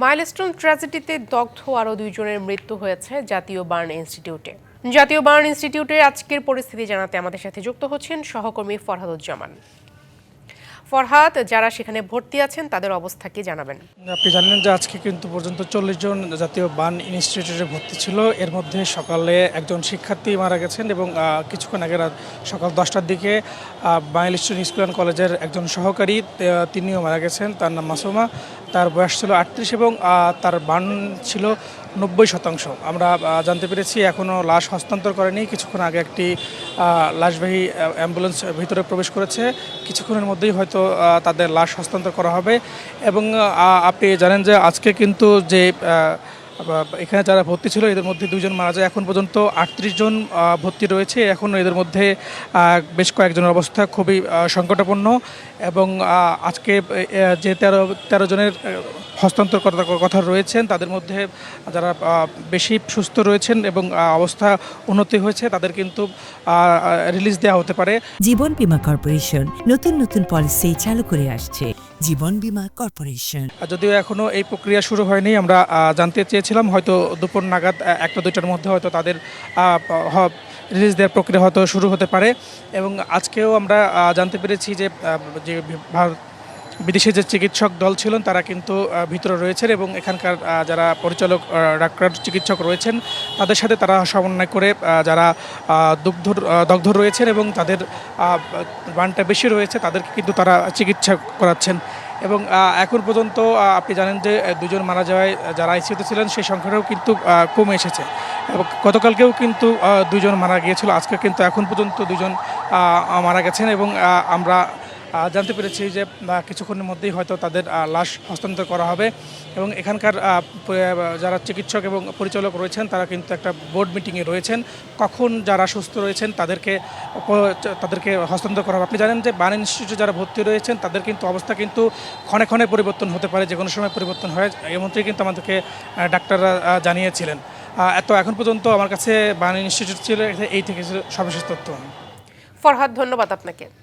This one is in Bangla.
মাইলস্টোন ট্র্যাজেডিতে দগ্ধ আরও 2 জনের মৃত্যু হয়েছে জাতীয় বার্ন ইনস্টিটিউটে। জাতীয় বার্ন ইনস্টিটিউটের আজকের পরিস্থিতি জানাতে আমাদের সাথে যুক্ত হচ্ছেন সহকর্মী ফরহাদুজ্জামান। ফরহাদ, যারা সেখানে ভর্তি আছেন তাদের অবস্থা কি জানাবেন? আপনি জানেন যে আজকে কিন্তু পর্যন্ত 40 জন জাতীয় বার্ন ইনস্টিটিউটে ভর্তি ছিল। এর মধ্যে সকালে একজন শিক্ষার্থী মারা গেছেন এবং কিছুক্ষণ আগে সকাল 10টার দিকে মাইলস্টোন স্কুল অ্যান্ড কলেজের একজন সহকারী তিনিও মারা গেছেন। তার নাম মাসুমা। তার বয়স ছিল 38 এবং তার বার্ন ছিল 90%। আমরা জানতে পেরেছি এখনও লাশ হস্তান্তর করেনি। কিছুক্ষণ আগে একটি লাশবাহী অ্যাম্বুলেন্স ভিতরে প্রবেশ করেছে। কিছুক্ষণের মধ্যেই হয়তো তাদের লাশ হস্তান্তর করা হবে। এবং আপনি জানেন যে আজকে কিন্তু যে এখানে যারা ভর্তি ছিল এদের মধ্যে 2 জন মারা যায়। এখন পর্যন্ত 38 জন ভর্তি রয়েছে। এখন এদের মধ্যে বেশ কয়েকজনের অবস্থা খুবই সংকটাপন্ন এবং আজকে যে 13 জনের হস্তান্তর করার কথা রয়েছেন তাদের মধ্যে যারা বেশি সুস্থ রয়েছেন এবং অবস্থা উন্নতি হয়েছে তাদের কিন্তু রিলিজ দেওয়া হতে পারে। জীবন বীমা কর্পোরেশন নতুন নতুন পলিসি চালু করে আসছে। জীবন বীমা কর্পোরেশন। যদিও এখনও এই প্রক্রিয়া শুরু হয়নি, আমরা জানতে চেয়েছিলাম হয়তো দুপুর নাগাদ 1টা-2টার মধ্যে হয়তো তাদের রিলিজ দেওয়ার প্রক্রিয়া হয়তো শুরু হতে পারে। এবং আজকেও আমরা জানতে পেরেছি যে বিদেশি যে চিকিৎসক দল ছিলেন তারা কিন্তু ভিতরে রয়েছেন এবং এখানকার যারা পরিচালক ডাক্তার চিকিৎসক রয়েছেন তাদের সাথে তারা সমন্বয় করে যারা দগ্ধ রয়েছেন এবং তাদের বানটা বেশি রয়েছে তাদেরকে কিন্তু তারা চিকিৎসা করাচ্ছেন। এবং এখন পর্যন্ত আপনি জানেন যে 2 জন মারা যাওয়ায় যারা আইসিইউতে ছিলেন সেই সংখ্যাটাও কিন্তু কমে এসেছে এবং গতকালকেও কিন্তু 2 জন মারা গিয়েছিল। আজকে কিন্তু এখন পর্যন্ত 2 জন মারা গেছেন এবং আমরা জানতে পেরেছি যে কিছুক্ষণের মধ্যেই হয়তো তাদের লাশ হস্তান্তর করা হবে। এবং এখানকার যারা চিকিৎসক এবং পরিচালক রয়েছেন তারা কিন্তু একটা বোর্ড মিটিংয়ে রয়েছেন কখন যারা সুস্থ রয়েছেন তাদেরকে হস্তান্তর করা হবে। আপনি জানেন যে বার্ন ইনস্টিটিউটে যারা ভর্তি রয়েছেন তাদের কিন্তু অবস্থা কিন্তু ক্ষণে ক্ষণে পরিবর্তন হতে পারে, যে কোনো সময় পরিবর্তন হয়, এমনটাই কিন্তু আমাদেরকে ডাক্তাররা জানিয়েছিলেন। এখন পর্যন্ত আমার কাছে বার্ন ইনস্টিটিউট ছিল এই থেকে সর্বশেষ তথ্য। ফরহাদ, ধন্যবাদ আপনাকে।